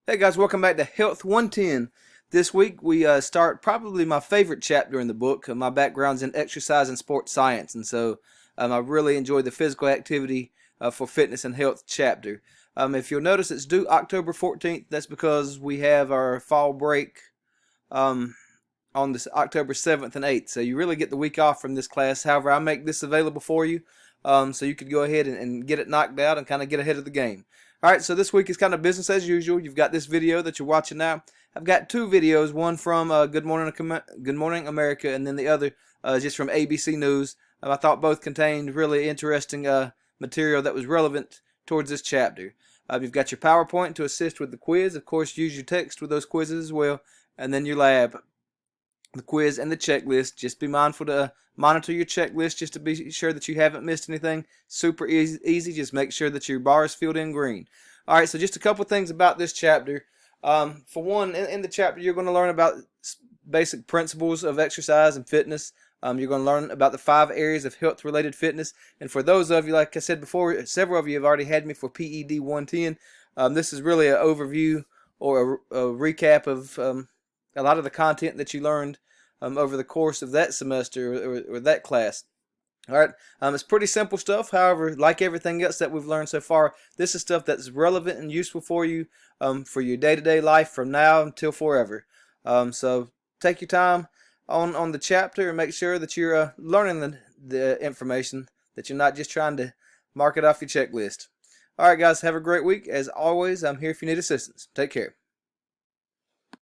Hey guys, welcome back to Health 110. This week we start probably my favorite chapter in the book. My background's in exercise and sports science, and so I really enjoy the physical activity for fitness and health chapter. If you'll notice, it's due October 14th. That's because we have our fall break um, on this October 7th and 8th. So you really get the week off from this class. However, I make this available for you so you could go ahead and get it knocked out and kind of get ahead of the game. Alright, so this week is kind of business as usual. You've got this video that you're watching now. I've got two videos, one from Good Morning America, and then the other just from ABC News. I thought both contained really interesting material that was relevant towards this chapter. You've got your PowerPoint to assist with the quiz. Of course, use your text with those quizzes as well. And then your lab, the quiz, and the checklist. Just be mindful to monitor your checklist just to be sure that you haven't missed anything. Super easy. Just make sure that your bar is filled in green. Alright, so just a couple things about this chapter. For one, in the chapter you're going to learn about basic principles of exercise and fitness. You're going to learn about the 5 areas of health-related fitness. And for those of you, like I said before, several of you have already had me for PED 110. This is really an overview or a recap of a lot of the content that you learned over the course of that semester or that class. Alright, it's pretty simple stuff. However, like everything else that we've learned so far, this is stuff that's relevant and useful for you for your day-to-day life from now until forever. So take your time on the chapter and make sure that you're learning the information, that you're not just trying to mark it off your checklist. Alright guys, have a great week. As always, I'm here if you need assistance. Take care.